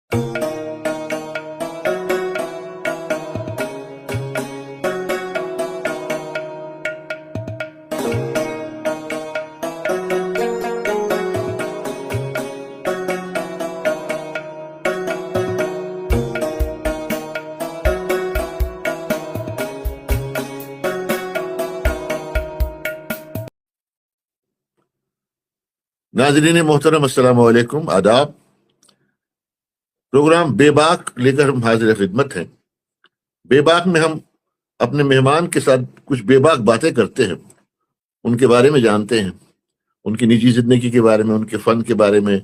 नाज़रीन मोहतरम, अस्सलाम वालेकुम, आदाब। प्रोग्राम बेबाक लेकर हम हाजिर खिदमत हैं। बेबाक में हम अपने मेहमान के साथ कुछ बेबाक बातें करते हैं, उनके बारे में जानते हैं, उनकी निजी जिंदगी के बारे में, उनके फन के बारे में,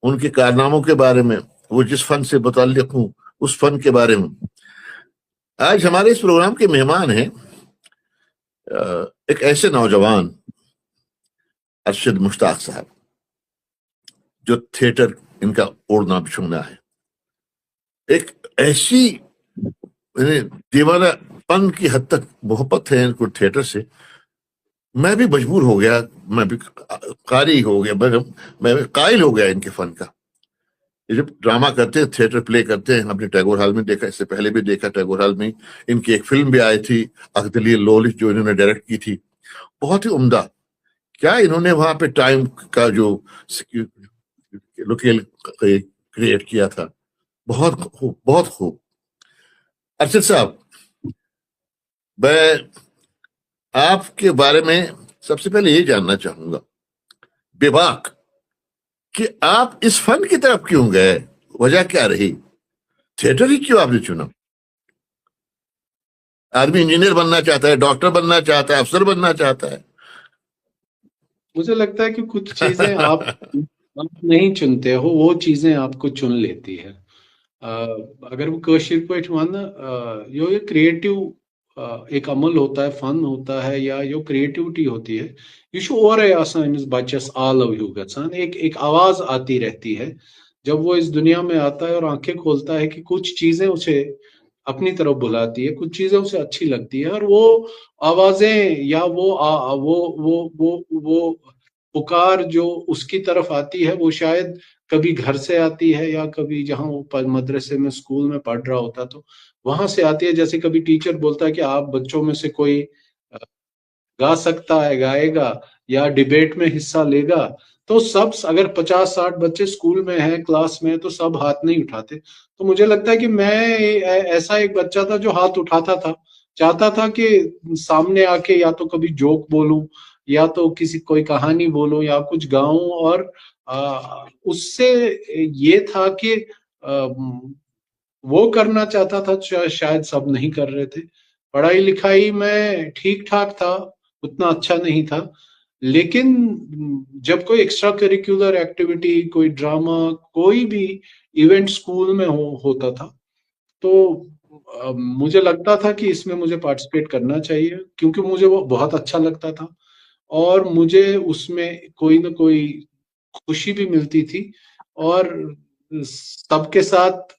उनके कारनामों के बारे में, वो जिस फन से मुताल्लिक हूँ उस फन के बारे में। आज हमारे इस प्रोग्राम के मेहमान हैं एक ऐसे नौजवान अरशद मुश्ताक साहब, जो थिएटर इनका ओढ़ना बिछोना है। एक ऐसी दीवानापन की हद तक मोहब्बत है इनको थिएटर से। मैं भी मजबूर हो गया, मैं भी कारी हो गया, मैं कायल हो गया इनके फन का। ये जब ड्रामा करते हैं, थिएटर प्ले करते हैं, हमने टैगोर हॉल में देखा, इससे पहले भी देखा टैगोर हॉल में। इनकी एक फिल्म भी आई थी अख्तली लोलिश, जो इन्होंने डायरेक्ट की थी, बहुत ही उम्दा। क्या इन्होंने वहां पे टाइम का जो लोकेल क्रिएट किया था, बहुत खूब, बहुत खूब। अरशद साहब, मैं आपके बारे में सबसे पहले ये जानना चाहूंगा, बेबाक, कि आप इस फन की तरफ क्यों गए? वजह क्या रही? थिएटर ही क्यों आपने चुना? आदमी इंजीनियर बनना चाहता है, डॉक्टर बनना चाहता है, अफसर बनना चाहता है। मुझे लगता है कि कुछ चीजें आप नहीं चुनते हो, वो चीजें आपको चुन लेती है। अगर वो कशिर पे यो ये क्रिएटिव एक अमल होता है, फन होता है, या यो क्रिएटिविटी होती है, ये शो और आसान बच्चस आलव यू गसान एक आवाज आती रहती है जब वो इस दुनिया में आता है और आंखें खोलता है कि कुछ चीजें उसे अपनी तरफ बुलाती है, कुछ चीजें उसे अच्छी लगती है, और वो आवाजें या वो पुकार जो उसकी तरफ आती है, वो शायद कभी घर से आती है, या कभी जहां वो मदरसे में, स्कूल में पढ़ रहा होता तो वहां से आती है। जैसे कभी टीचर बोलता है कि आप बच्चों में से कोई गा सकता है, गाएगा या डिबेट में हिस्सा लेगा, तो सब अगर 50-60 बच्चे स्कूल में हैं, क्लास में, तो सब हाथ नहीं उठाते। तो मुझे लगता है कि मैं ऐसा एक बच्चा था जो हाथ उठाता था, चाहता था कि सामने आके या तो कभी जोक बोलूं, या तो किसी कोई कहानी बोलूं, या कुछ गाऊं। और उससे ये था कि वो करना चाहता था, शायद सब नहीं कर रहे थे। पढ़ाई लिखाई में ठीक ठाक था, उतना अच्छा नहीं था, लेकिन जब कोई एक्स्ट्रा करिकुलर एक्टिविटी, कोई ड्रामा, कोई भी इवेंट स्कूल में होता था, तो मुझे लगता था कि इसमें मुझे पार्टिसिपेट करना चाहिए, क्योंकि मुझे वो बहुत अच्छा लगता था और मुझे उसमें कोई ना कोई खुशी भी मिलती थी। और सबके साथ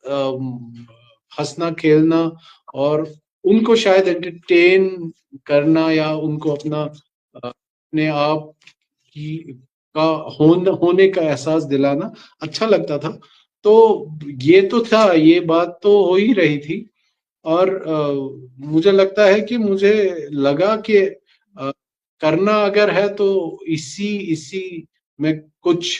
हंसना खेलना, और उनको शायद एंटरटेन करना, या उनको अपने आप की का होने का एहसास दिलाना अच्छा लगता था। तो ये तो था, ये बात तो हो ही रही थी। और मुझे लगता है कि मुझे लगा कि करना अगर है तो इसी इसी में कुछ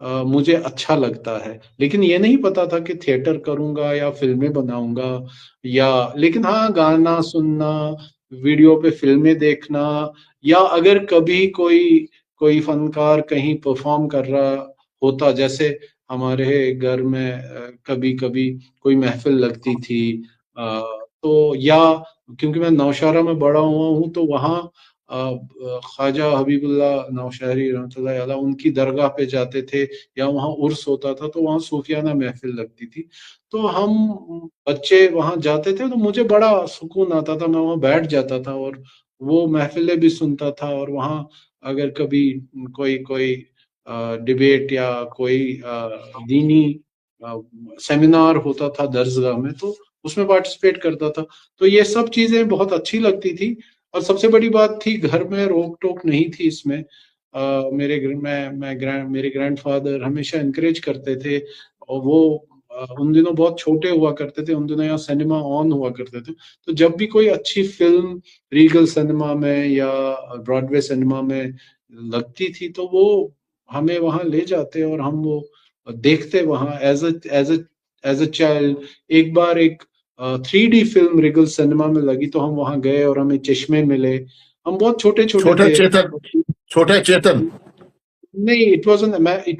मुझे अच्छा लगता है। लेकिन ये नहीं पता था कि थिएटर करूंगा या फिल्में बनाऊंगा, या लेकिन हाँ, गाना सुनना, वीडियो पे फिल्में देखना, या अगर कभी कोई कोई फनकार कहीं परफॉर्म कर रहा होता, जैसे हमारे घर में कभी कभी कोई महफिल लगती थी, तो या क्योंकि मैं नौशहरा में बड़ा हुआ हूँ, तो वहाँ ख्वाजा हबीबुल्लाह नौशहरी रहमतुल्लाह अलैह उनकी दरगाह पे जाते थे, या वहाँ उर्स होता था तो वहाँ सूफियाना महफिल लगती थी। तो हम बच्चे वहाँ जाते थे, तो मुझे बड़ा सुकून आता था, मैं वहाँ बैठ जाता था और वो महफिलें भी सुनता था। और वहाँ अगर कभी कोई कोई डिबेट या कोई दीनी सेमिनार होता था दरसगाह में, तो उसमें पार्टिसिपेट करता था। तो ये सब चीजें बहुत अच्छी लगती थी। और सबसे बड़ी बात थी, घर में रोक टोक नहीं थी इसमें। मेरे घर में मेरे ग्रैंडफादर हमेशा इनकरेज करते थे, और वो उन दिनों बहुत छोटे हुआ करते थे, उन दिनों यहाँ सिनेमा ऑन हुआ करते थे, तो जब भी कोई अच्छी फिल्म रीगल सिनेमा में या ब्रॉडवे सिनेमा में लगती थी तो वो हमें वहां ले जाते और हम वो देखते वहां एज अ चाइल्ड। एक बार एक 3D फिल्म रिगल सिनेमा में लगी तो हम वहां गए और हमें चश्मे मिले। हम बहुत छोटे छोटे छोटा थे। चेतन, छोटा चेतन। नहीं, it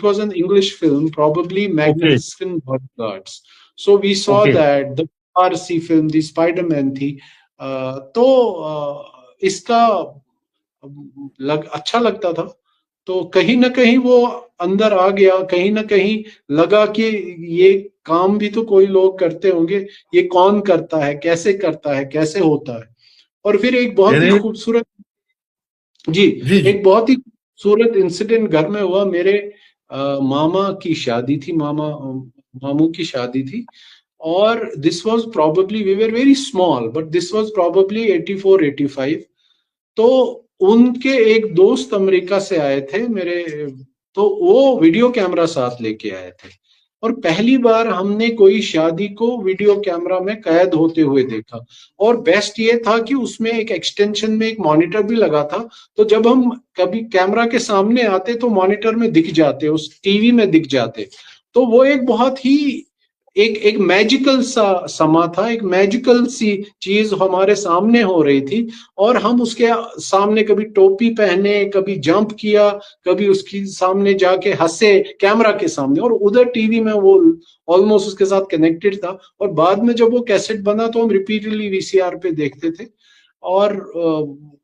was an English film, probably okay. Magnificent Bodyguards. So we saw okay. that the RC film, the Spider-Man थी। तो इसका अच्छा लगता था, तो कहीं ना कहीं वो अंदर आ गया, कहीं ना कहीं लगा कि ये काम भी तो कोई लोग करते होंगे, ये कौन करता है, कैसे होता है। और फिर एक बहुत ही यानी खूबसूरत, जी, जी जी। एक बहुत ही खूबसूरत इंसिडेंट घर में हुआ। मेरे मामा की शादी थी, मामू की शादी थी, और this was probably, we were very small, but this was probably 84 85। तो उनके एक दोस्त अमेरिका से आए थे मेरे, तो वो वीडियो कैमरा साथ लेके आए थे, और पहली बार हमने कोई शादी को वीडियो कैमरा में कैद होते हुए देखा। और बेस्ट ये था कि उसमें एक एक्सटेंशन में एक मॉनिटर भी लगा था, तो जब हम कभी कैमरा के सामने आते तो मॉनिटर में दिख जाते, उस टीवी में दिख जाते। तो वो एक बहुत ही एक मैजिकल सा समा था, एक मैजिकल सी चीज हमारे सामने हो रही थी, और हम उसके सामने कभी टोपी पहने, कभी जंप किया, कभी उसके सामने जाके हंसे कैमरा के सामने, और उधर टीवी में वो ऑलमोस्ट उसके साथ कनेक्टेड था। और बाद में जब वो कैसेट बना तो हम रिपीटेडली VCR पे देखते थे, और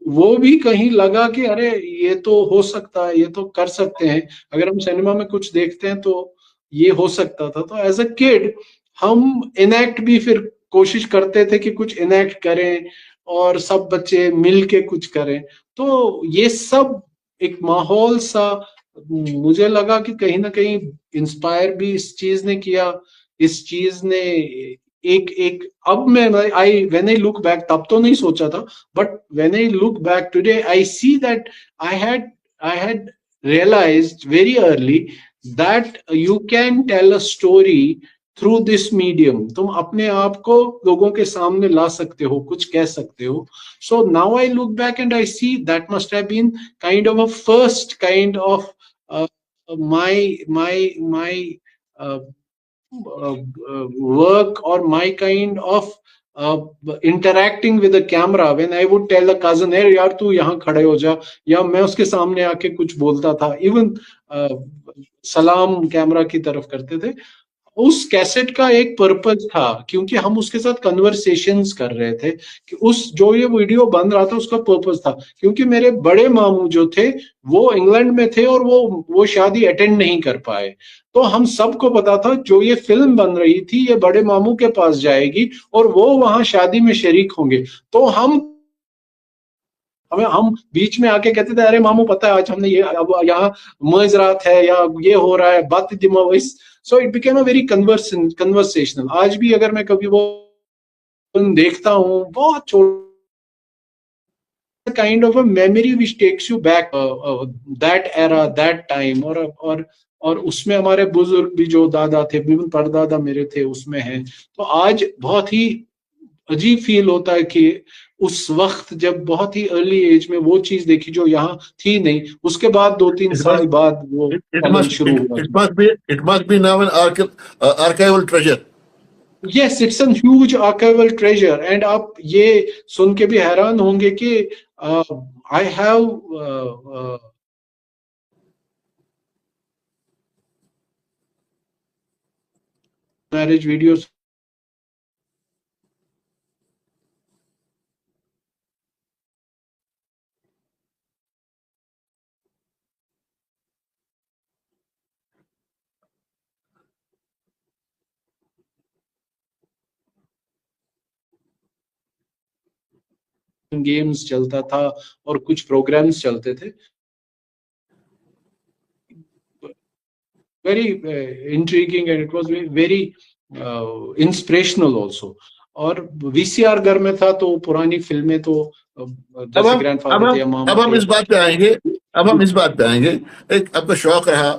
वो भी कहीं लगा कि अरे ये तो हो सकता है, ये तो कर सकते हैं, अगर हम सिनेमा में कुछ देखते हैं तो ये हो सकता था। तो एज अ किड हम इनएक्ट भी फिर कोशिश करते थे कि कुछ इनएक्ट करें, और सब बच्चे मिल के कुछ करें। तो ये सब एक माहौल सा, मुझे लगा कि कहीं ना कहीं इंस्पायर भी इस चीज ने किया, इस चीज ने एक एक अब मैं I when I look back, तब तो नहीं सोचा था, but when I look back today I see that I had realized very early that you can tell a story through this medium। तुम अपने आप को लोगों के सामने ला सकते हो, कुछ कह सकते हो। So now I look back and I see that must have been kind of a first kind of uh, my uh, work, or my kind of interacting with the camera when I would tell a cousin, hey यार तू यहाँ खड़े हो जा, या मैं उसके सामने आके कुछ बोलता था, इवन सलाम कैमरा की तरफ करते थे। उस कैसेट का एक पर्पज था, क्योंकि हम उसके साथ कन्वर्सेशंस कर रहे थे, कि उस जो ये वीडियो बन रहा था उसका पर्पज था, क्योंकि मेरे बड़े मामू जो थे वो इंग्लैंड में थे और वो शादी अटेंड नहीं कर पाए। तो हम सबको पता था जो ये फिल्म बन रही थी ये बड़े मामू के पास जाएगी और वो वहां शादी में शरीक होंगे। तो हम बीच में आके कहते थे, अरे मामू पता है आज हमने ये, अब यहाँ मजरात है या ये हो रहा है, बात दिमाग। So it became a very conversational. आज भी अगर मैं कभी वो फिल्म देखता हूँ, बहुत छोटा kind of a memory which takes you back that era, that time. और उसमें हमारे बुजुर्ग भी जो दादा थे, इवन परदादा मेरे थे उसमें हैं। तो आज बहुत ही अजीब फील होता है कि उस वक्त जब बहुत ही अर्ली एज में वो चीज देखी जो यहाँ थी नहीं, उसके बाद 2-3 It साल must बाद वो it चलन must शुरू हुआ। it must be now an archival treasure. Yes, it's an huge archival treasure. And आप ये सुन के भी हैरान होंगे कि I have marriage videos games चलता था और कुछ प्रोग्राम्स चलते थे, very intriguing, and it was very inspirational also. और VCR घर में था तो पुरानी फिल्में तो जैसे ग्रैंडफादर थे या अब मामा हम थे। इस बात पे आएंगे। अब हम इस बात पे आएंगे, एक आपका शौक रहा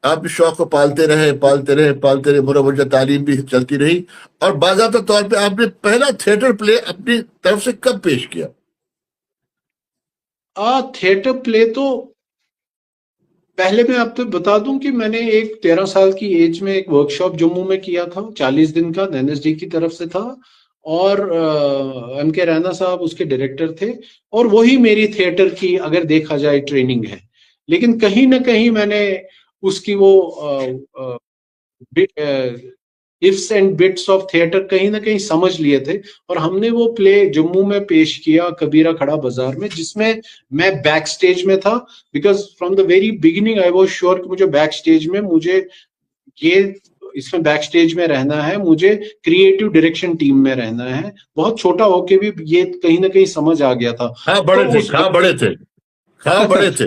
आप इस शौक को पालते रहे पालते रहे पालते रहे, मुरवजा तालीम भी चलती रही, और बाकायदा तौर पे आपने पहला थिएटर प्ले अपनी तरफ से कब पेश किया? थिएटर प्ले तो पहले मैं आपको बता दूं कि मैंने एक 13 साल की एज में एक वर्कशॉप जम्मू में किया था, 40 दिन का, एनएसडी की तरफ से था, और एम के रैना साहब उसके डायरेक्टर थे, और वही मेरी थिएटर की अगर देखा जाए ट्रेनिंग है। लेकिन कहीं ना कहीं मैंने उसकी वो ifs and bits of theatre कहीं ना कहीं समझ लिए थे, और हमने वो प्ले जम्मू में पेश किया कबीरा खड़ा बाजार में, जिसमें मैं बैक स्टेज में था। Because from the very beginning I was sure कि मुझे बैक स्टेज में ये इसमें बैक स्टेज में रहना है, मुझे क्रिएटिव डायरेक्शन टीम में रहना है। बहुत छोटा होके भी ये कहीं ना कहीं समझ आ गया था। हाँ बड़े तो थे, हाँ बड़े थे, हाँ बड़े थे।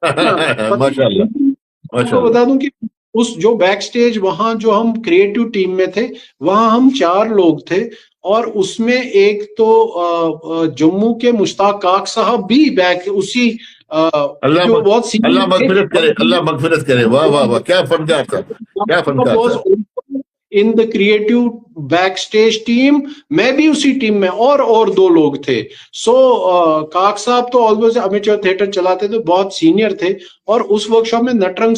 माशाल्लाह, आपको माशाल्लाह। बता दूं कि उस जो बैक स्टेज वहां जो हम क्रिएटिव टीम में थे, वहां हम 4 लोग थे, और उसमें एक तो जम्मू के मुश्ताक काक साहब भी बैक उसी अल्लाह जो बहुत अल्लाह सीनियर मगफिरत करे, अल्लाह मगफिरत करे। वाह वाह वाह, क्या फनकार था, क्या फनकार वाज था। In the creative back stage team. मैं भी उसी टीम में, और 2 लोग थे। सो काक साहब तो ऑलवेज अमेचर थिएटर चलाते थे, बहुत सीनियर थे, और उस वर्कशॉप में नटरंग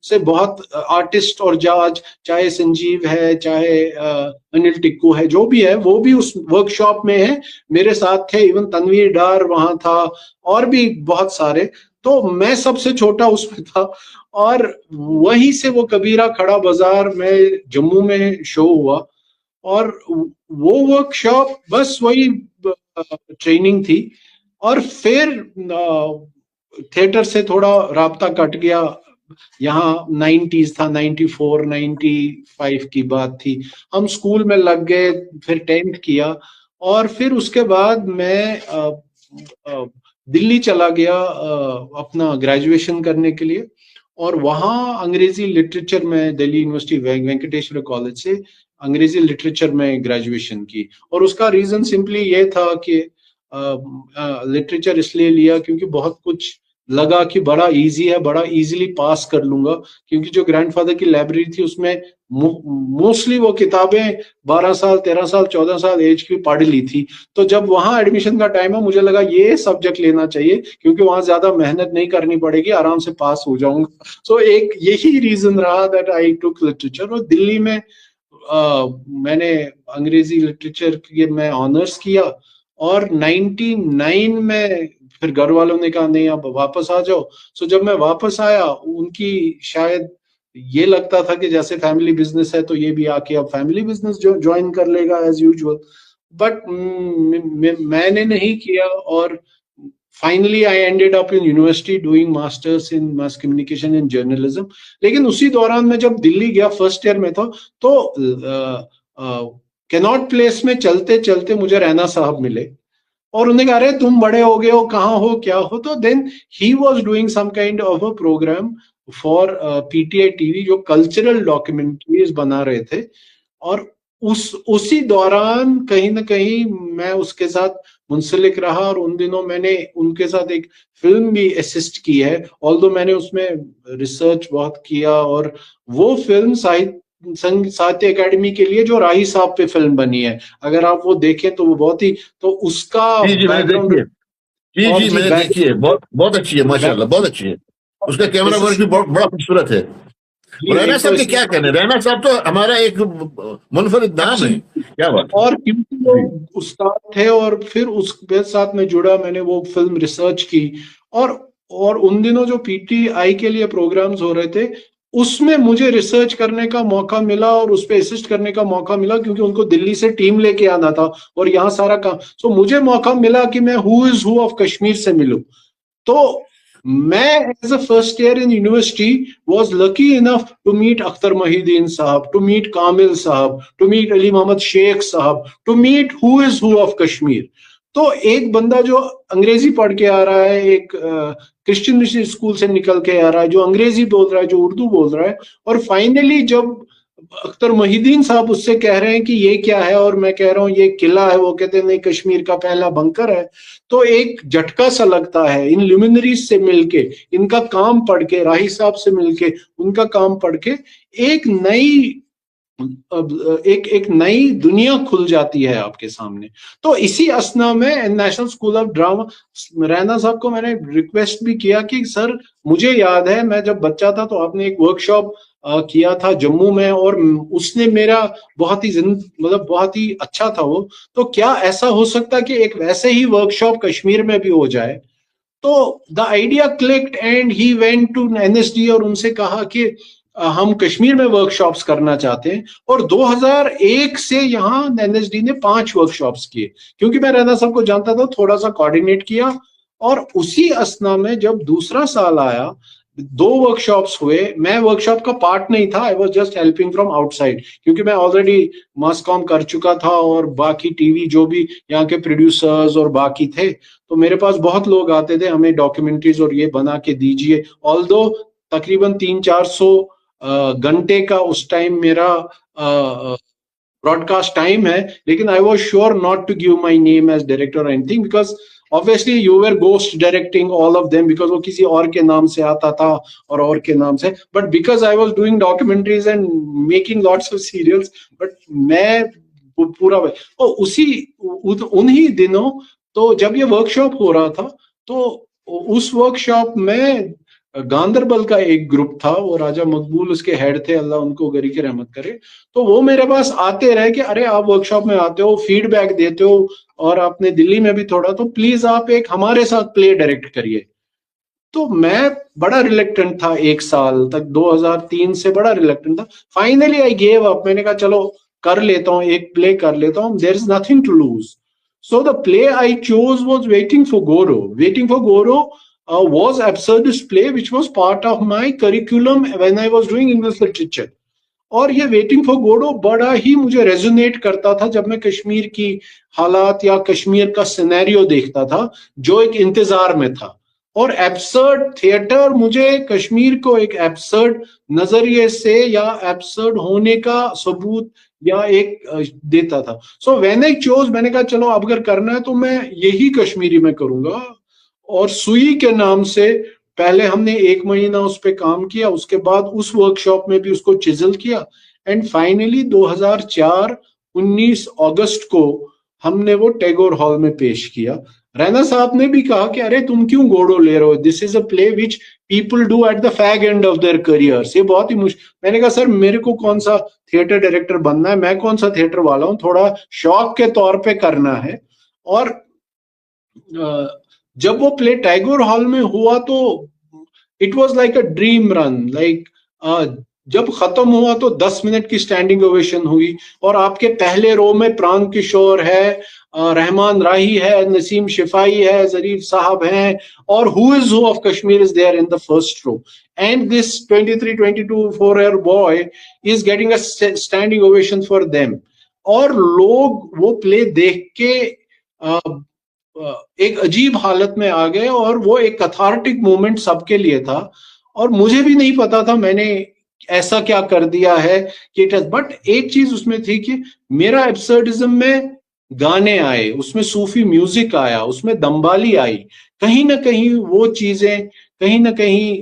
से बहुत आर्टिस्ट और जज, चाहे संजीव है, चाहे अनिल टिक्कू है, जो भी है वो भी उस वर्कशॉप में है, मेरे साथ थे। इवन तनवीर डार वहां था, और भी बहुत सारे। तो मैं सबसे छोटा उसमें था, और वहीं से वो कबीरा खड़ा बाजार में जम्मू में शो हुआ, और वो वर्कशॉप बस वही ट्रेनिंग थी। और फिर थिएटर से थोड़ा राब्ता कट गया। यहाँ 90s था, 94 95 की बात थी। हम स्कूल में लग गए, फिर 10th किया, और फिर उसके बाद मैं दिल्ली चला गया अपना ग्रेजुएशन करने के लिए। और वहाँ अंग्रेजी लिटरेचर में दिल्ली यूनिवर्सिटी वेंकटेश्वर कॉलेज से अंग्रेजी लिटरेचर में ग्रेजुएशन की। और उसका रीजन सिंपली ये था कि लिटरेचर इसलिए लिया क्योंकि बहुत कुछ लगा कि बड़ा इजी है, बड़ा इजीली पास कर लूंगा, क्योंकि जो ग्रैंडफादर की लाइब्रेरी थी उसमें मोस्टली वो किताबें 12 साल 13 साल 14 साल एज की पढ़ ली थी। तो जब वहां एडमिशन का टाइम है, मुझे लगा ये सब्जेक्ट लेना चाहिए, क्योंकि वहां ज्यादा मेहनत नहीं करनी पड़ेगी, आराम से पास हो जाऊंगा। सो एक यही रीजन रहा दैट आई टुक लिटरेचर। और दिल्ली में मैंने अंग्रेजी लिटरेचर के में ऑनर्स किया, और 99 में फिर घर वालों ने कहा नहीं अब वापस आ जाओ। सो जब मैं वापस आया, उनकी शायद ये लगता था कि जैसे फैमिली बिजनेस है तो ये भी आके अब फैमिली बिजनेस जो ज्वाइन कर लेगा एज यूजुअल। बट मैंने नहीं किया, और finally I ended up in university doing masters in mass communication and journalism. लेकिन उसी दौरान मैं जब दिल्ली गया, फर्स्ट ईयर में था, तो कैनॉट प्लेस में चलते चलते मुझे रैना साहब मिले, और उन्हें कहा, अरे तुम बड़े हो गए हो, कहाँ हो, क्या हो? तो then he was doing some kind of a programme for PTI TV, जो कल्चरल डॉक्यूमेंट्रीज बना रहे थे। और उसी दौरान कहीं ना कहीं मैं उसके साथ मुंसलिक रहा, और उन दिनों मैंने उनके साथ एक फिल्म भी असिस्ट की है, ऑल्दो मैंने उसमें रिसर्च बहुत किया। और वो फिल्म साहित्य अकेडमी के लिए जो राही साहब पे फिल्म बनी है, अगर आप वो देखें तो वो बहुत ही, तो उसका जी जी मैंने देखी बैकग्राउंड, है, जी और जी जी मैंने देखी है, बहुत बहुत अच्छी है, माशाल्लाह बहुत अच्छी है। उसका कैमरा वर्क भी बहुत बड़ा खूबसूरत है। और जी रैना एक तो साहब के इसलिए, क्या कहने, रैना साहब तो हमारा एक मुनफरिद नाम है, क्या बात है। और क्योंकि वो जी उस्ताद थे, और फिर उसके साथ में जुड़ा, मैंने वो फिल्म रिसर्च की। और और उन दिनों जो पीटीआई के लिए प्रोग्राम्स हो रहे थे, उसमें मुझे रिसर्च करने का मौका मिला, और उस पे असिस्ट करने का मौका मिला, क्योंकि उनको दिल्ली से टीम लेके आना था, और यहाँ सारा काम। सो मुझे मौका मिला कि मैं who is who of Kashmir से मिलूं। तो मैं as a first year in university was lucky enough to meet Akhtar Mahideen Sahab, to meet Kamil Sahab, to meet Ali Mohammad Sheikh Sahab, to meet who is who of Kashmir. तो एक बंदा जो अंग्रेजी पढ़ के आ रहा है, एक क्रिश्चियन मिशन स्कूल से निकल के आ रहा है, जो अंग्रेजी बोल रहा है, जो उर्दू बोल रहा है, और फाइनली जब अख्तर मोहिद्दीन साहब उससे कह रहे हैं कि ये क्या है, और मैं कह रहा हूं ये किला है, वो कहते हैं नहीं कश्मीर का पहला बंकर है। तो एक झटका सा लगता है इन ल्यूमिनरीज से मिलके, इनका काम पढ़ के, राही साहब से मिलके, उनका काम पढ़ के एक नई एक नई दुनिया खुल जाती है आपके सामने। तो इसी असना में national school of drama, Raina साहब को मैंने रिक्वेस्ट भी किया कि सर मुझे याद है मैं जब बच्चा था तो आपने एक वर्कशॉप किया था जम्मू में, और उसने मेरा बहुत ही मतलब बहुत ही अच्छा था वो। तो क्या ऐसा हो सकता कि एक वैसे ही वर्कशॉप कश्मीर में भी हो जाए? तो the idea clicked and he went to NSD और उनसे कहा कि हम कश्मीर में वर्कशॉप्स करना चाहते हैं। और 2001 से यहाँ एनएसडी ने 5 वर्कशॉप्स किए, क्योंकि मैं रैना साहब को जानता था, थोड़ा सा कोऑर्डिनेट किया। और उसी असना में जब दूसरा साल आया, 2 वर्कशॉप्स हुए। मैं वर्कशॉप का पार्ट नहीं था, I was just helping from outside, क्योंकि मैं ऑलरेडी मास कॉम कर चुका था और बाकी टीवी जो भी यहाँ के प्रोड्यूसर्स और बाकी थे, तो मेरे पास बहुत लोग आते थे, हमें डॉक्यूमेंट्रीज और ये बना के दीजिए। ऑल्दो तकरीबन 300-400 घंटे का उस टाइम मेरा ब्रॉडकास्ट टाइम है, लेकिन I was sure not to give my name as director और anything, because obviously you were ghost directing all of them, because वो किसी और के नाम से आता था और के नाम से। But because I was doing documentaries and making lots of serials, but मैं पूरा उन्हीं दिनों, तो जब ये वर्कशॉप हो रहा था, तो उस वर्कशॉप में गांदरबल का एक ग्रुप था, वो राजा मकबूल उसके हेड थे, अल्लाह उनको गरी की रहमत करे। तो वो मेरे पास आते रहे कि अरे आप वर्कशॉप में आते हो, फीडबैक देते हो, और आपने दिल्ली में भी थोड़ा, तो प्लीज आप एक हमारे साथ प्ले डायरेक्ट करिए। तो मैं बड़ा रिलेक्टेंट था, 1 साल तक, 2003 से बड़ा रिलेक्टेंट था। फाइनली आई गेव अप, मैंने कहा चलो कर लेता हूँ, एक प्ले कर लेता हूँ, there is nothing to lose. So the play I chose was Waiting for Goro. Waiting for Goro was absurdist play which was part of my curriculum when I was doing English literature. और ये waiting for Godot बड़ा ही मुझे resonate करता था जब मैं कश्मीर की हालात या कश्मीर का सिनेरियो देखता था, जो एक इंतजार में था। और एब्सर्ड थिएटर मुझे कश्मीर को एक एब्सर्ड नजरिए से या एब्सर्ड होने का सबूत या एक देता था। सो व्हेन आई चोज, मैंने कहा चलो अब अगर करना है तो मैं यही कश्मीरी में करूंगा। और सुई के नाम से पहले हमने 1 महीना उस पर काम किया, उसके बाद उस वर्कशॉप में भी उसको चिजल किया, एंड फाइनली 2004 19 अगस्त को हमने वो टैगोर हॉल में पेश किया। रैना साहब ने भी कहा कि अरे तुम क्यों गोडो ले रहे हो, this is a play which people do at the fag end of their careers. ये बहुत ही मुश्किल। मैंने कहा सर मेरे को कौन सा थिएटर डायरेक्टर बनना है, मैं कौन सा थिएटर वाला हूँ, थोड़ा शौक के तौर पे करना है। और जब वो प्ले टैगोर हॉल में हुआ तो it was like a dream run. Like जब खत्म हुआ तो 10 मिनट की स्टैंडिंग ओवेशन हुई, और आपके पहले रो में प्राण किशोर है, रहमान राही है, नसीम शिफाई है, जरीफ साहब हैं, और who is who of Kashmir is there in the first row, and this 23-22 4-year boy is getting a standing ovation for them. और लोग वो प्ले देख के एक अजीब हालत में आ गए, और वो एक कैथार्टिक मोमेंट सबके लिए था। और मुझे भी नहीं पता था मैंने ऐसा क्या कर दिया है कि बट एक चीज उसमें थी कि मेरा एब्सर्डिज्म में गाने आए, उसमें सूफी म्यूजिक आया, उसमें दम्बाली आई, कहीं ना कहीं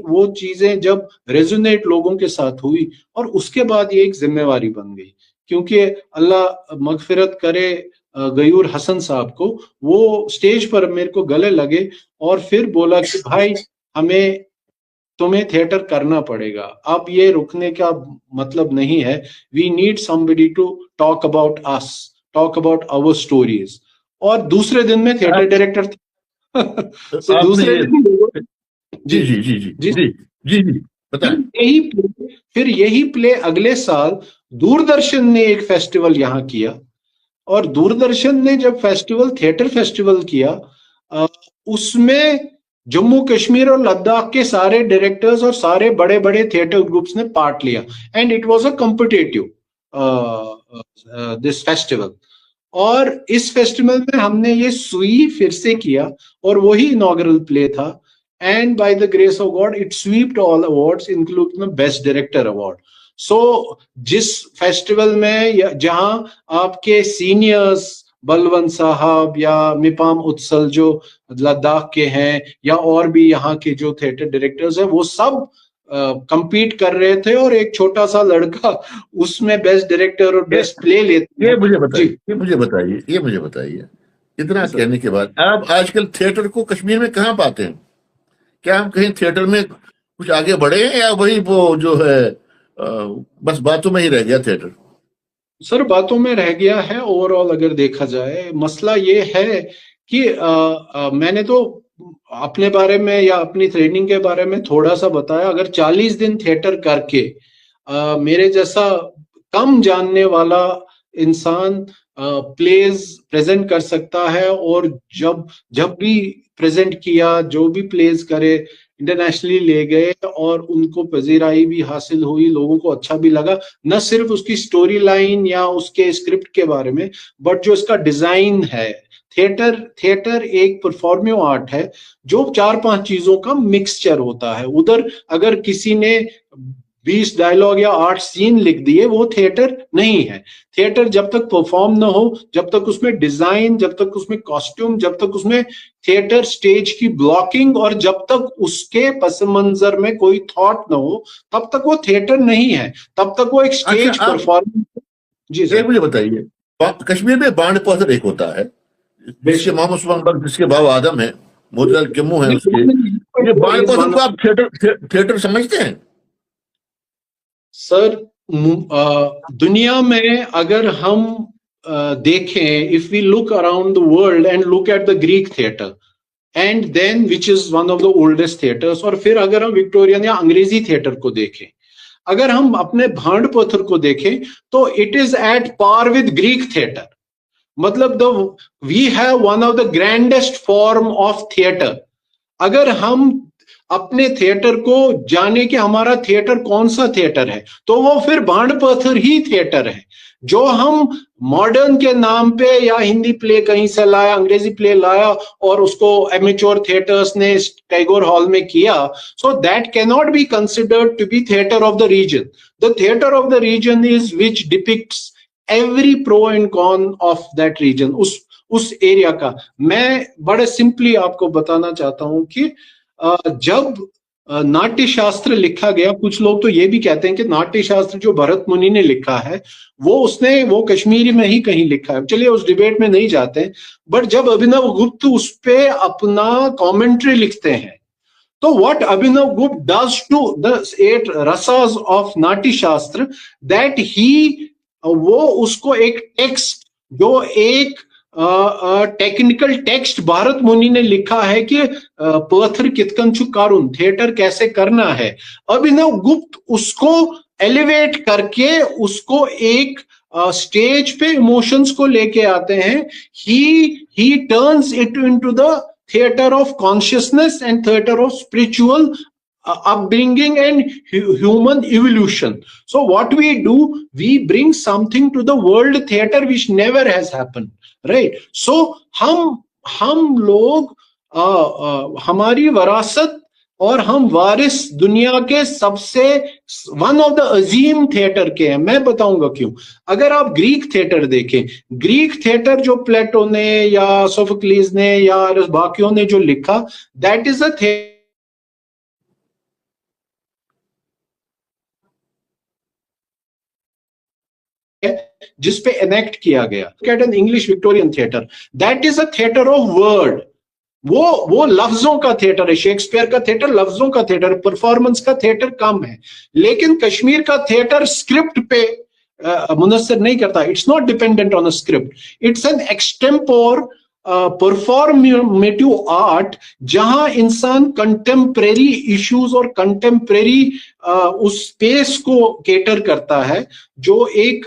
वो चीजें जब रेजोनेट लोगों के साथ हुई, और उसके बाद ये एक जिम्मेवारी बन गई। क्योंकि अल्लाह मगफिरत करे गयूर हसन साहब को, वो स्टेज पर मेरे को गले लगे और फिर बोला कि भाई हमें तुम्हें थिएटर करना पड़ेगा, अब ये रुकने का मतलब नहीं है, we need somebody to talk about us, talk about our stories. और दूसरे दिन में थिएटर डायरेक्टर था। so दूसरे दिन जी जी जी जी जी जी जी जी बताएं। फिर यही प्ले अगले साल दूरदर्शन ने एक फेस्टिवल यहाँ किया, और दूरदर्शन ने जब फेस्टिवल, थिएटर फेस्टिवल किया, उसमें जम्मू कश्मीर और लद्दाख के सारे डायरेक्टर्स और सारे बड़े बड़े थिएटर ग्रुप्स ने पार्ट लिया, and it was a competitive this festival. और इस फेस्टिवल में हमने ये सुई फिर से किया, और वही इनॉग्रल प्ले था, and by the grace of God it swept all awards including the best director award. So जिस फेस्टिवल में जहां आपके सीनियर्स बलवंत साहब या मिपाम उत्सल जो लद्दाख के हैं या और भी यहाँ के जो थिएटर डायरेक्टर्स हैं, वो सब compete कर रहे थे और एक छोटा सा लड़का उसमें बेस्ट डायरेक्टर और बेस्ट प्ले लेते ये मुझे बताइए इतना कहने के बाद आप आजकल थिएटर को कश्मीर में कहाँ पाते हैं? क्या हम कहीं थिएटर में कुछ आगे बढ़े हैं या वही वो जो है बस बातों में ही रह गया थिएटर? सर बातों में रह गया है। ओवरऑल अगर देखा जाए मसला ये है कि मैंने तो अपने बारे में या अपनी ट्रेनिंग के बारे में थोड़ा सा बताया। अगर 40 दिन थिएटर करके मेरे जैसा कम जानने वाला इंसान प्लेज प्रेजेंट कर सकता है और जब भी प्रेजेंट किया, जो भी प्लेज करे इंटरनेशनली ले गए और उनको पजीराई भी हासिल हुई, लोगों को अच्छा भी लगा, न सिर्फ उसकी स्टोरी लाइन या उसके स्क्रिप्ट के बारे में बट जो इसका डिजाइन है। थिएटर एक परफॉर्मिंग आर्ट है जो 4-5 चीजों का मिक्सचर होता है। उधर अगर किसी ने 20 डायलॉग या 8 सीन लिख दिए, वो थिएटर नहीं है। थिएटर जब तक परफॉर्म ना हो, जब तक उसमें डिजाइन, जब तक उसमें कॉस्ट्यूम, जब तक उसमें थिएटर स्टेज की ब्लॉकिंग और जब तक उसके पस मंजर में कोई थॉट ना हो, तब तक वो थिएटर नहीं है। तब तक वो एक स्टेज परफॉर्मेंस। जी सर, मुझे बताइए, कश्मीर में बांड पौधर एक होता है जिसके मोहम्मद सुबह जिसके बाबा आदम है, मोतीलाल किम्मू है उसके, ये बांड पौधर को आप थिएटर समझते हैं? सर दुनिया में अगर हम देखें, if we look around the world and look at the Greek theatre and then which is one of the oldest theatres, और फिर अगर हम विक्टोरियन या अंग्रेजी थिएटर को देखें, अगर हम अपने भांड पत्थर को देखें तो it is at par with Greek theatre. मतलब we have one of the grandest form of theatre. अगर हम अपने थिएटर को जाने कि हमारा थिएटर कौन सा थिएटर है, तो वो फिर भांड पत्थर ही थिएटर है। जो हम मॉडर्न के नाम पे या हिंदी प्ले कहीं से लाया, अंग्रेजी प्ले लाया और उसको एमेच्योर थिएटर्स ने टैगोर हॉल में किया, so that can not be considered to be theatre of the region. The theatre of the region is which depicts every pro and con of that region, उस area का। मैं बड़े simply आपको बताना चाहता हूं कि जब नाट्य शास्त्र लिखा गया, कुछ लोग तो ये भी कहते हैं कि नाट्य शास्त्र जो भरत मुनि ने लिखा है वो कश्मीरी में ही कहीं लिखा है। चलिए उस डिबेट में नहीं जाते हैं, बट जब अभिनव गुप्त उस पे अपना कमेंट्री लिखते हैं, तो what Abhinav Gupta does to the 8 rasas of Natya Shastra, that he वो उसको एक टेक्स्ट, जो एक टेक्निकल टेक्स्ट भारत मुनि ने लिखा है कि पत्थर कितकंचु कारुन, थिएटर कैसे करना है, अभिनव गुप्त उसको एलिवेट करके उसको एक स्टेज पे इमोशंस को लेके आते हैं। ही turns it into the theatre of consciousness and theatre of spiritual upbringing and human evolution. So what we do, we bring something to the world theater which never has happened, right? So हम लोग हमारी वरासत और हम वारिस दुनिया के सबसे one of the अजीम थिएटर के हैं। मैं बताऊंगा क्यों। अगर आप ग्रीक थिएटर देखें, ग्रीक थिएटर जो प्लेटो ने या सोफोक्लीज ने या बाकियों ने जो लिखा, दैट इज अ थिएटर जिसपे एनेक्ट किया गया। कैट an English Victorian theatre, that is a theatre of word. वो लफ्जों का थिएटर है। शेक्सपियर का थिएटर लफ्जों का थिएटर, परफॉर्मेंस का थिएटर कम है। लेकिन कश्मीर का थिएटर स्क्रिप्ट पे मुनस्सर नहीं करता। It's not dependent on a script, it's an extempore performative art, जहां इंसान कंटेम्परेरी इश्यूज और कंटेम्परेरी उस स्पेस को केटर करता है, जो एक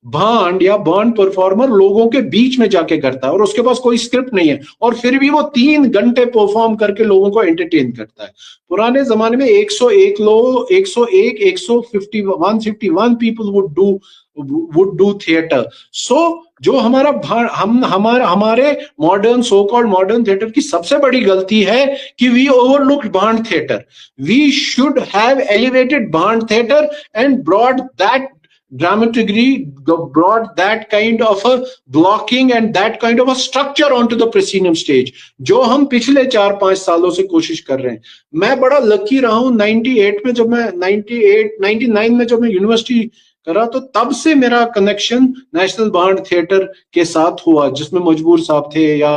भांड या बांड परफॉर्मर लोगों के बीच में जाके करता है और उसके पास कोई स्क्रिप्ट नहीं है, और फिर भी वो 3 घंटे परफॉर्म करके लोगों को एंटरटेन करता है। पुराने जमाने में 101 लोग, 151 people would do theater. So जो हमारे modern, so called modern theatre की सबसे बड़ी गलती है कि we overlooked bhand theatre. We should should have elevated Bhand theater and brought that dramaturgy, brought that kind of a blocking and that kind of a structure onto the proscenium stage, जो हम पिछले 4-5 सालों से कोशिश कर रहे हैं। मैं बड़ा लकी रहा हूं 98 में, जब मैं 99 में जब मैं यूनिवर्सिटी करा, तो तब से मेरा कनेक्शन नेशनल बांड थिएटर के साथ हुआ, जिसमें मजबूर साहब थे या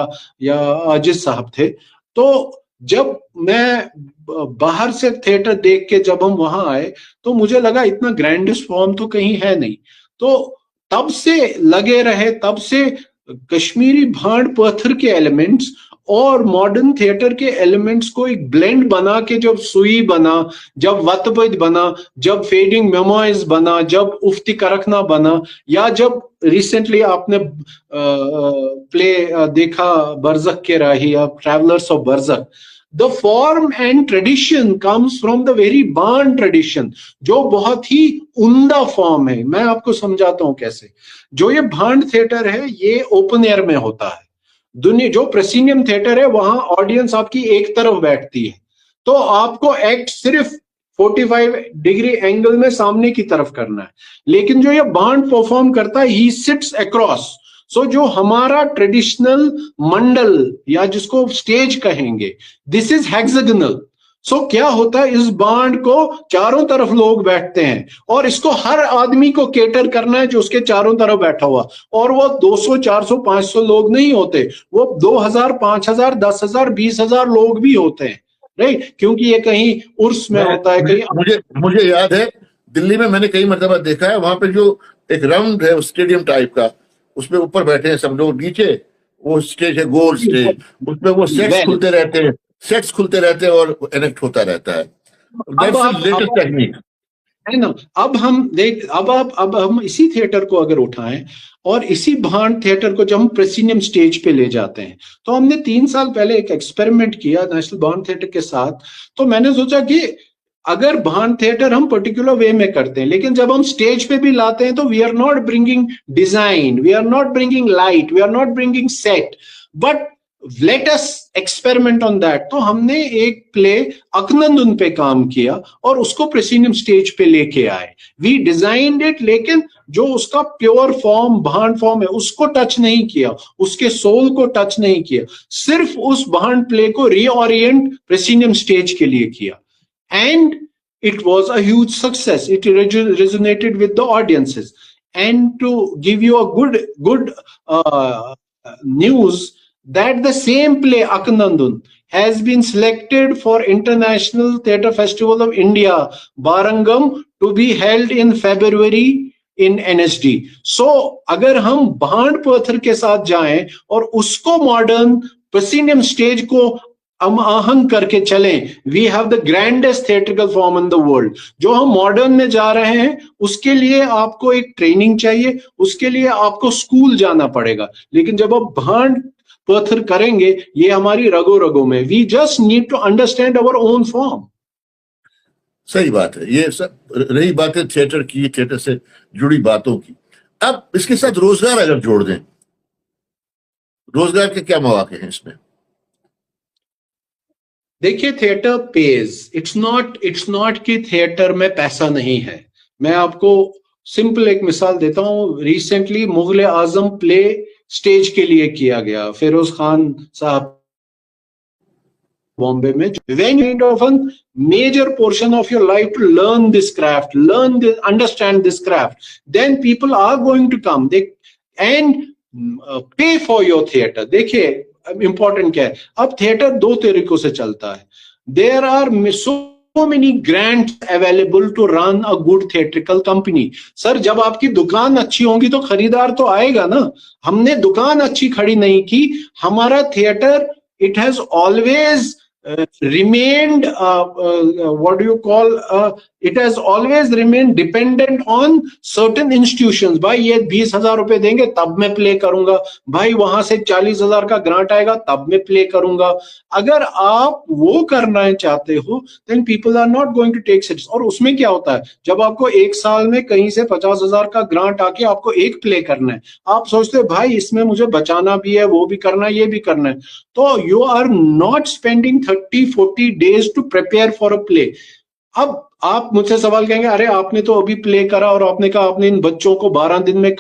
अजीज साहब थे। तो जब मैं बाहर से थिएटर देख के जब हम वहां आए, तो मुझे लगा इतना ग्रैंडेस्ट फॉर्म तो कहीं है नहीं। तो तब से लगे रहे, तब से कश्मीरी भांड पत्थर के एलिमेंट्स और मॉडर्न थिएटर के एलिमेंट्स को एक ब्लेंड बना के, जब सुई बना, जब वतबद बना, जब फेडिंग मेमोइज बना, जब उफ्ती करखना बना, या जब रिसेंटली आपने प्ले देखा बरज़क के Rahi, travellers of Barzakh, the form and tradition comes from the very Bhand tradition, जो बहुत ही उम्दा फॉर्म है। मैं आपको समझाता हूं कैसे। जो ये भांड थिएटर है, ये ओपन एयर में होता है। दुनिया जो प्रोसिनियम थिएटर है, वहां ऑडियंस आपकी एक तरफ बैठती है, तो आपको एक्ट सिर्फ 45 डिग्री एंगल में सामने की तरफ करना है। लेकिन जो ये बांड परफॉर्म करता है, ही सिट्स अक्रॉस। सो जो हमारा ट्रेडिशनल मंडल या जिसको स्टेज कहेंगे, दिस इज हेक्सागोनल। सो क्या होता है, इस बांड को चारों तरफ लोग बैठते हैं और इसको हर आदमी को केटर करना है जो उसके चारों तरफ बैठा हुआ। और वो 200, 400, 500 लोग नहीं होते, वो 2000, 5000, 10,000, 20,000 लोग भी होते हैं, राइट? क्योंकि ये कहीं उर्स में होता है, कहीं। मुझे याद है, दिल्ली में मैंने कई मरतबा देखा है, वहां पे जो एक राउंड है स्टेडियम टाइप का, उसमें ऊपर बैठे हैं सब लोग, नीचे वो स्टेज है, गोल स्टेज, उसमें वो सेट्स खुलते रहते हैं और एनेक्ट होता रहता है। दैट्स लेटेस्ट टेक्निक है ना। अब हम देख, अब हम इसी थिएटर को अगर उठाएं और इसी भांड थिएटर को जब हम प्रोसिनियम स्टेज पे ले जाते हैं, तो हमने 3 साल पहले एक एक्सपेरिमेंट किया नेशनल बांड थिएटर के साथ। तो मैंने सोचा कि अगर भांड थिएटर हम पर्टिकुलर वे में करते हैं, लेकिन जब हम स्टेज पे भी लाते हैं, तो we are not bringing design, we are not bringing light, we are not bringing set, but let us experiment on that. तो हमने एक प्ले अकनंदन पे काम किया और उसको प्रोसिनियम स्टेज पे लेके आए। वी डिजाइंड इट, लेकिन जो उसका प्योर फॉर्म, भांड फॉर्म है, उसको टच नहीं किया, उसके सोल को टच नहीं किया, सिर्फ उस भांड प्ले को रीओरिएंट प्रोसिनियम स्टेज के लिए किया। And it was a huge success. It resonated with the audiences. And to give you a good news, that the same play Aknandun has been selected for International Theatre Festival of India, Barangam, to be held in February in NSD. So अगर हम भांड पत्थर के साथ जाएं और उसको modern proscenium stage को हम आहंग करके चलें, we have the grandest theatrical form in the world. जो हम मॉडर्न में जा रहे हैं, उसके लिए आपको एक ट्रेनिंग चाहिए, उसके लिए आपको स्कूल जाना पड़ेगा। लेकिन जब आप भांड पत्थर करेंगे, ये हमारी रगो रगो में, we just need to understand our own form. सही बात है। ये सब रही बातें थिएटर की, थिएटर से जुड़ी बातों की। अब इसके साथ रोजगार अगर जोड़ दें, रोजगार के क्या मौके हैं इसमें? देखिए, थिएटर पेज, इट्स नॉट कि थिएटर में पैसा नहीं है। मैं आपको सिंपल एक मिसाल देता हूं। रिसेंटली मुगल आजम प्ले स्टेज के लिए किया गया, फिरोज खान साहब बॉम्बे में। when you of a major portion of your life to learn this craft, understand this craft, then people are going to come and pay for your theater. देखिए इंपॉर्टेंट क्या है, अब थिएटर 2 तरीकों से चलता है। There are so many grants available to run a good theatrical company. Sir, जब आपकी दुकान अच्छी होगी तो खरीदार तो आएगा ना। हमने दुकान अच्छी खड़ी नहीं की, हमारा theatre, it has always remained what do you call it has always remained dependent on certain institutions. भाई ये 20,000 रुपए देंगे तब मैं प्ले करूंगा, भाई वहां से 40,000 का ग्रांट आएगा तब मैं प्ले करूंगा। अगर आप वो करना चाहते हो, then people are not going to take such। और उसमें क्या होता है, जब आपको 1 साल में कहीं से 50,000 का ग्रांट आके आपको एक प्ले करना है, आप सोचते हो भाई इसमें मुझे बचाना भी है, वो भी करना है, ये भी करना है, तो you are not spending 30-40 days to prepare for a play। अब आप मुझसे सवाल कहेंगे, अरे आपने तो अभी प्ले करा और आपने कहा आपने इन बच्चों को 12 दिन में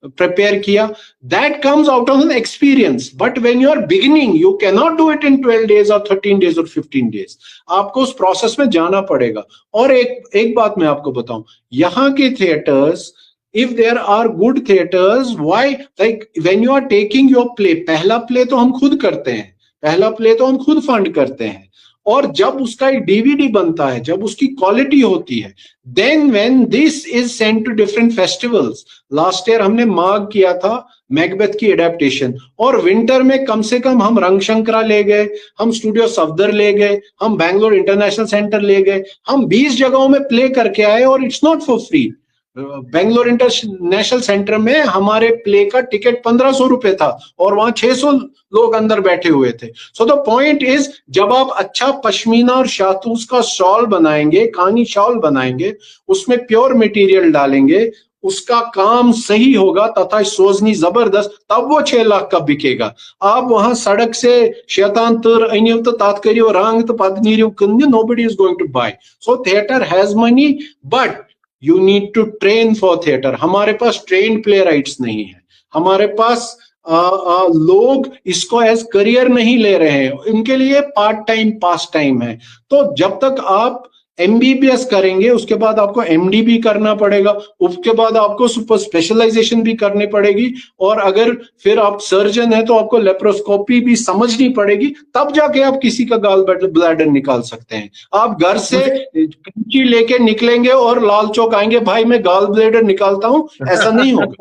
प्रिपेयर किया. That comes out of an experience. But when you are beginning you can not do it in 12 days और 13 डेज और 15 डेज. आपको उस प्रोसेस में जाना पड़ेगा. और एक बात मैं आपको बताऊं, यहाँ के theatres, if there are good theaters, why, like when you are taking your play, पहला प्ले तो हम खुद करते हैं, पहला प्ले तो हम खुद फंड करते हैं, और जब उसका एक डीवीडी बनता है, जब उसकी क्वालिटी होती है, then when this is sent to different festivals. Last year हमने माग किया था मैकबेथ की एडेप्टेशन, और विंटर में कम से कम हम रंगशंकरा ले गए, हम स्टूडियो सफदर ले गए, हम बैंगलोर इंटरनेशनल सेंटर ले गए, हम 20 जगहों में प्ले करके आए, और it's not for free. Bangalore international centre में हमारे प्ले का टिकट 1500 रुपए था, और वहां 600 लोग अंदर बैठे हुए थे. सो द पॉइंट इज, जब आप अच्छा पश्मीना और शातूस का शॉल बनाएंगे, कानी शॉल बनाएंगे, उसमें प्योर मटेरियल डालेंगे, उसका काम सही होगा तथा सोजनी जबरदस्त, तब वो 6 लाख का बिकेगा. आप वहां सड़क से शैतान तर अनिव तो तात करियो रंग तो पद नीरियो कन्ने, nobody is going to buy. So theatre has money, but you need to train for theatre. हमारे पास ट्रेन्ड प्ले राइट्स नहीं है, हमारे पास लोग इसको एज करियर नहीं ले रहे हैं, इनके लिए पार्ट टाइम पास टाइम है. तो जब तक आप एमबीबीएस करेंगे, उसके बाद आपको एमडी भी करना पड़ेगा, उसके बाद आपको सुपर स्पेशलाइजेशन भी करनी पड़ेगी, और अगर फिर आप सर्जन है तो आपको लेप्रोस्कोपी भी समझनी पड़ेगी, तब जाके आप किसी का गाल ब्लैडर निकाल सकते हैं. आप घर से कैंची लेके निकलेंगे और लाल चौक आएंगे, भाई मैं गाल ब्लैडर निकालता हूं, ऐसा नहीं होगा.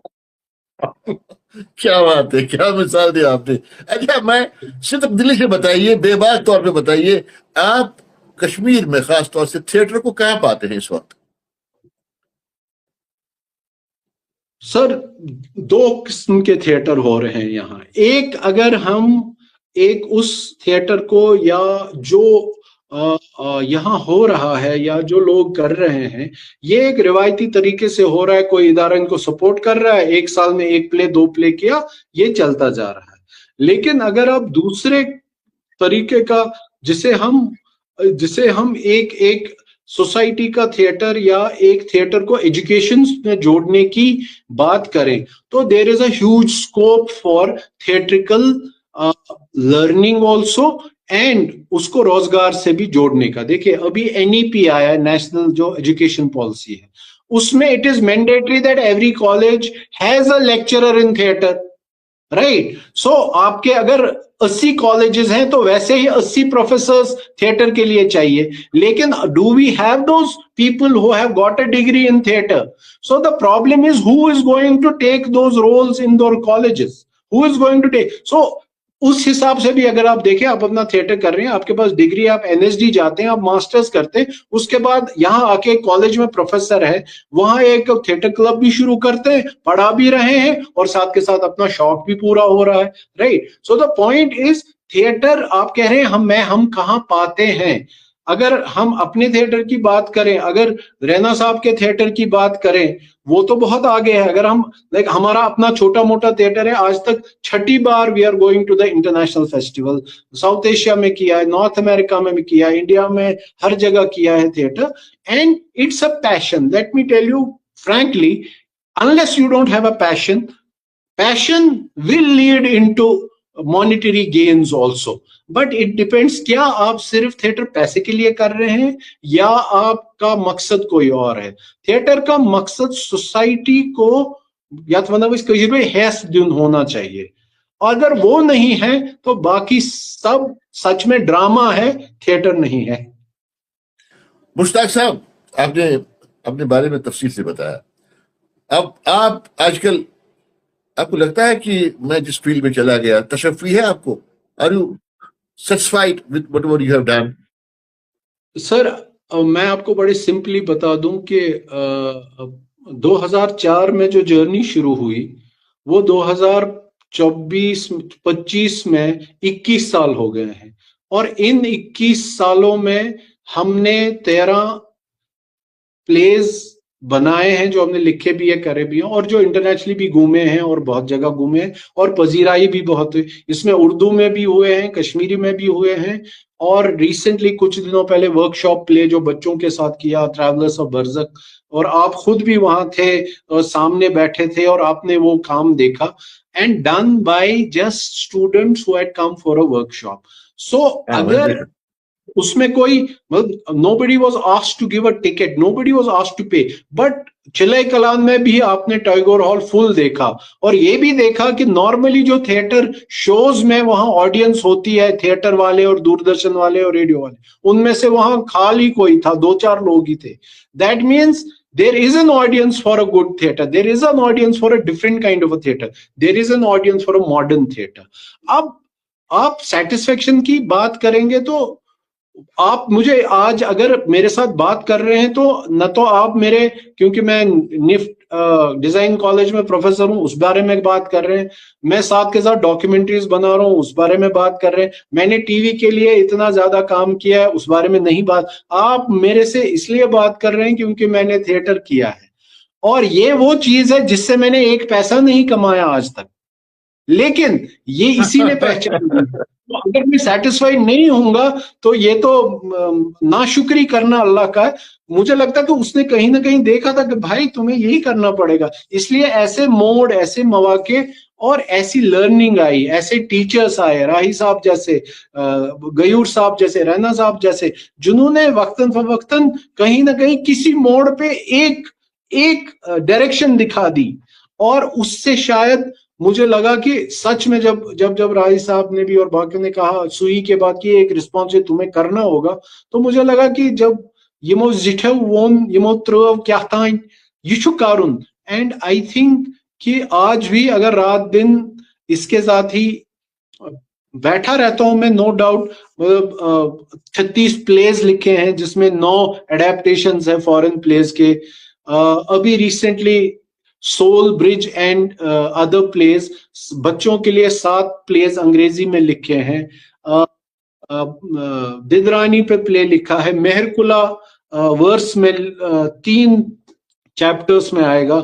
क्या बात है, क्या मिसाल दी आपने. अच्छा, मैं सिर्फ दिल्ली से बताइए, बेबाक तौर पे बताइए, आप कश्मीर में खास तौर से थिएटर को कहाँ पाते हैं इस वक्त? सर, 2 किस्म के थिएटर हो रहे हैं यहाँ. एक, अगर हम एक उस थिएटर को, या जो यहाँ हो रहा है या जो लोग कर रहे हैं, ये एक रिवायती तरीके से हो रहा है, कोई इदारा इनको सपोर्ट कर रहा है, 1 साल में 1 प्ले 2 प्ले किया, ये चलता जा रहा है. लेकिन अगर आप दूसरे तरीके का, जिसे हम एक सोसाइटी का थिएटर या एक थिएटर को एजुकेशन में जोड़ने की बात करें, तो there is a huge scope for theatrical learning also, and उसको रोजगार से भी जोड़ने का. देखिए, अभी एनईपी आया है, नेशनल जो एजुकेशन पॉलिसी है, उसमें it is mandatory that every college has a lecturer in theatre, right. So आपके अगर 80 कॉलेजेस हैं तो वैसे ही 80 प्रोफेसर्स थिएटर के लिए चाहिए. लेकिन do we have those people who have got a degree in theatre? So the problem is, who is going to take those roles in those colleges, who is going to take? So उस हिसाब से भी अगर आप देखें, आप अपना theatre कर रहे हैं, आपके पास डिग्री, आप एनएसडी जाते हैं, आप मास्टर्स करते हैं, उसके बाद यहाँ आके कॉलेज में प्रोफेसर है, वहां एक थिएटर क्लब भी शुरू करते हैं, पढ़ा भी रहे हैं, और साथ के साथ अपना शौक भी पूरा हो रहा है, right. So the point is, theatre, आप कह रहे हैं हम कहाँ पाते हैं. अगर हम अपने थिएटर की बात करें, अगर रैना साहब के थिएटर की बात करें, वो तो बहुत आगे है. अगर हम हमारा अपना छोटा मोटा थिएटर है, आज तक 6ठी बार we are going to the international festival. South Asia में किया है, नॉर्थ अमेरिका में भी किया है, इंडिया में हर जगह किया है theatre, and it's a passion. Let me tell you frankly, unless you don't have a passion will lead into monetary gains also. But it depends, क्या आप सिर्फ थिएटर पैसे के लिए कर रहे हैं या आपका मकसद कोई और है. थिएटर का मकसद सोसाइटी को, या तो मतलब इसको हैस होना चाहिए. अगर वो नहीं है तो बाकी सब सच में ड्रामा है, थिएटर नहीं है. मुश्ताक साहब, आपने अपने बारे में तफसील से बताया. अब आप आजकल, आपको लगता है कि मैं जिस फील्ड में चला गया, तशफ़ी है आपको? Are you satisfied with whatever you have done? Sir, मैं आपको बड़े सिंपली बता दूं कि 2004 में जो जर्नी शुरू हुई, वो 2024-25 में 21 साल हो गए हैं, और इन 21 सालों में हमने 13 प्लेज बनाए हैं, जो हमने लिखे भी है, करे भी हैं, और जो इंटरनेशनली भी घूमे हैं और बहुत जगह घूमे हैं, और पजीराई भी बहुत हुई. इसमें उर्दू में भी हुए हैं, कश्मीरी में भी हुए हैं, और रिसेंटली कुछ दिनों पहले वर्कशॉप प्ले जो बच्चों के साथ किया, ट्रैवलर्स ऑफ बरज़क, और आप खुद भी वहां थे और सामने बैठे थे और आपने वो काम देखा, and done by just students who had come for a workshop. So हाँ, मैंने अगर देखा। उसमें कोई मतलब nobody was asked to give a ticket, nobody was asked to pay, but चिल्लाई कलान में भी आपने टैगोर हॉल फुल देखा, और ये भी देखा कि नॉर्मली जो थिएटर शोज में वहां ऑडियंस होती है, थिएटर वाले और दूरदर्शन वाले और रेडियो वाले, उनमें से वहां खाली कोई था, 2-4 लोग ही थे. That means there is an audience for a good theater, there is an audience for a different kind of a theater, there is an audience for a modern theater. अब आप सेटिस्फेक्शन की बात करेंगे तो आप मुझे आज अगर मेरे साथ बात कर रहे हैं तो न तो आप मेरे, क्योंकि मैं निफ्ट डिजाइन कॉलेज में प्रोफेसर हूं, उस बारे में बात कर रहे हैं, मैं साथ के साथ डॉक्यूमेंट्रीज बना रहा हूं, उस बारे में बात कर रहे हैं, मैंने टीवी के लिए इतना ज्यादा काम किया है, उस बारे में नहीं बात. आप मेरे से इसलिए बात कर रहे हैं क्योंकि मैंने थिएटर किया है, और ये वो चीज है जिससे मैंने एक पैसा नहीं कमाया आज तक, लेकिन ये इसीलिए पहचान. तो अगर मैं सेटिस्फाइड नहीं होऊंगा तो ये तो नाशुक्री करना अल्लाह का है. मुझे लगता है कि उसने कहीं ना कहीं देखा था कि भाई तुम्हें यही करना पड़ेगा, इसलिए ऐसे मोड, ऐसे मौके और ऐसी लर्निंग आई, ऐसे टीचर्स आए, राही साहब जैसे, गयूर साहब जैसे, रैना साहब जैसे, जिन्होंने वक्तन फवक्तन कहीं ना कहीं किसी मोड़ पे एक एक डायरेक्शन दिखा दी, और उससे शायद मुझे लगा कि सच में जब जब जब राही साहब ने भी और बाकी ने कहा सुई के बाद की एक रिस्पॉन्स तुम्हें करना होगा, तो मुझे लगा कि जब यमो जिठो वोन यमो त्रो क्या था यह कारुन. एंड आई थिंक कि आज भी अगर रात दिन इसके साथ ही बैठा रहता हूं मैं, नो डाउट, मतलब 36 प्लेज लिखे हैं जिसमें 9 एडेप्टेशंस है फॉरेन प्लेज के. अभी recently Sol Bridge and other places, बच्चों के लिए 7 प्लेज अंग्रेजी में लिखे हैं. दिदरानी पे प्ले लिखा है, मेहरकुला वर्स में 3 चैप्टर्स में आएगा.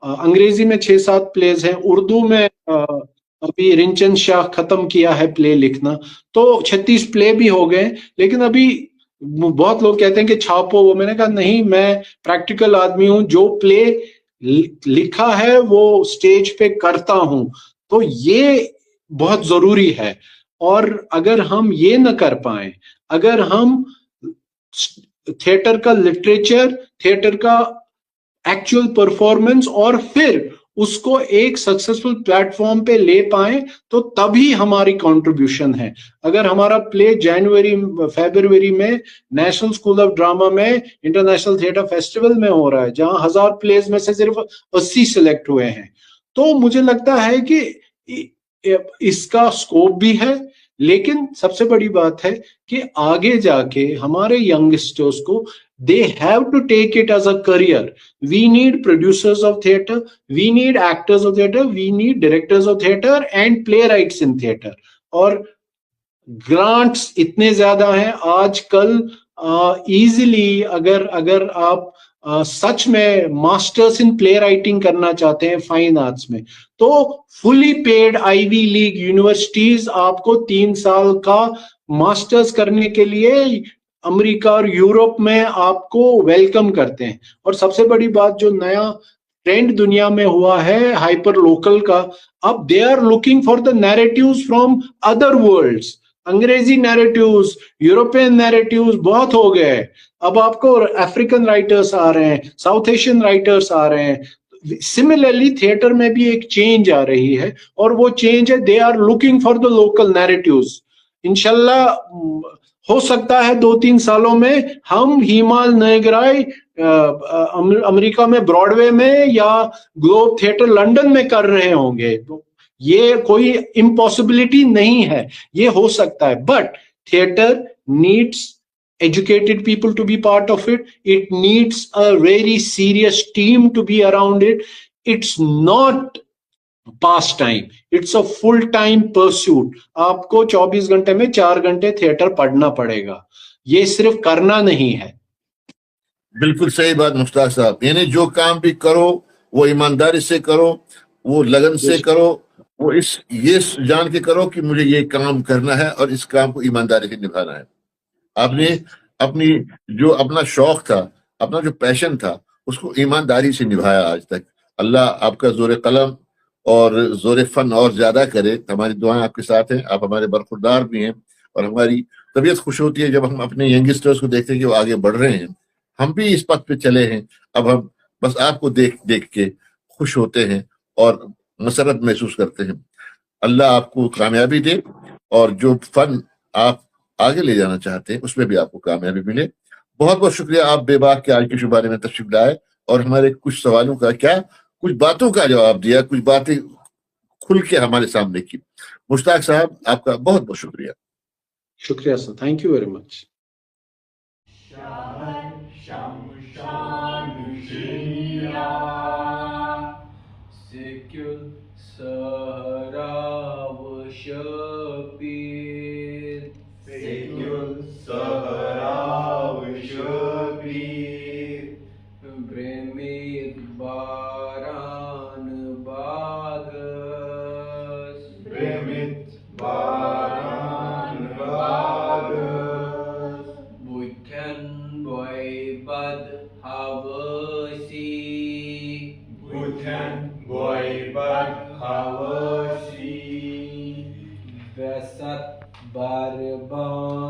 अंग्रेजी में 6-7 प्लेज हैं, उर्दू में अभी रिंचन शाह खत्म किया है प्ले लिखना, तो 36 प्ले भी हो गए. लेकिन अभी बहुत लोग कहते हैं कि छापो, वो मैंने कहा नहीं, मैं प्रैक्टिकल आदमी हूं, जो प्ले लिखा है वो स्टेज पे करता हूं. तो ये बहुत जरूरी है, और अगर हम ये न कर पाए, अगर हम थिएटर का लिटरेचर, थिएटर का एक्चुअल परफॉर्मेंस और फिर उसको एक सक्सेसफुल प्लेटफॉर्म पे ले पाए, तो तभी हमारी कंट्रीब्यूशन है. अगर हमारा प्ले जनवरी फरवरी में नेशनल स्कूल ऑफ ड्रामा में इंटरनेशनल थिएटर फेस्टिवल में हो रहा है, जहां 1000 प्लेज में से सिर्फ 80 सिलेक्ट हुए हैं, तो मुझे लगता है कि इसका स्कोप भी है. लेकिन सबसे बड़ी बात है कि आगे जाके हमारे यंगस्टर्स को they have to take it as a career. We need producers of theater, we need actors of theater, we need directors of theater and playwrights in theater. और ग्रांट्स इतने ज्यादा हैं आजकल, इजीली अगर आप सच में मास्टर्स इन प्ले राइटिंग करना चाहते हैं फाइन आर्ट्स में, तो fully paid Ivy League universities आपको 3 साल का मास्टर्स करने के लिए अमेरिका और यूरोप में आपको वेलकम करते हैं. और सबसे बड़ी बात, जो नया ट्रेंड दुनिया में हुआ है हाइपर लोकल का, अब they are looking for the narratives from other worlds. अंग्रेजी नैरेटिव्स, यूरोपियन नैरेटिव्स बहुत हो गए, अब आपको अफ्रीकन राइटर्स आ रहे हैं, साउथ एशियन राइटर्स आ रहे हैं. सिमिलरली थिएटर में भी एक चेंज आ रही है, और वो चेंज है they are looking for the local narratives. इंशाल्लाह हो सकता है 2-3 सालों में हम हिमाल नयगराय अमेरिका में ब्रॉडवे में या ग्लोब थिएटर लंदन में कर रहे होंगे. ये कोई इम्पॉसिबिलिटी नहीं है, ये हो सकता है. But theatre needs educated people to be part of it. It needs a very serious team to be around it. It's not pass time, it's a full time pursuit. आपको 24 घंटे में 4 घंटे थिएटर पढ़ना पड़ेगा, ये सिर्फ करना नहीं है. बिल्कुल सही बात मुश्ताक साहब, यानी जो काम भी करो वो ईमानदारी से करो, वो लगन से करो, वो ये जान के करो कि मुझे ये काम करना है और इस काम को ईमानदारी से निभाना है. आपने अपनी जो अपना शौक था, अपना जो पैशन था, उसको ईमानदारी से निभाया आज तक। अल्लाह आपका जोर कलम और जोर फन और ज्यादा करे। हमारी दुआएं आपके साथ हैं, आप हमारे बरखुरदार भी हैं और हमारी तबीयत खुश होती है जब हम अपने यंगस्टर्स को देखते हैं कि वो आगे बढ़ रहे हैं। हम भी इस पथ पे चले हैं, अब हम बस आपको देख देख के खुश होते हैं और मसरत महसूस करते हैं। अल्लाह आपको कामयाबी दे और जो फन आप आगे ले जाना चाहते हैं उसमें भी आपको कामयाबी मिले। बहुत बहुत शुक्रिया, आप बेबाक के आज के शुभ बारे में तशरीफ लाए और हमारे कुछ सवालों का क्या कुछ बातों का जवाब दिया, कुछ बातें खुल के हमारे सामने की। मुश्ताक साहब, आपका बहुत बहुत शुक्रिया। शुक्रिया sir, thank you very much. Sekül Sahrav Şapir, Sekül Sahrav Şapir, Bremit Baran Bagas, Bremit Baran Bagas, Bukan Boybad Havasi, Bukan Boybad Havasi, Vesat Barban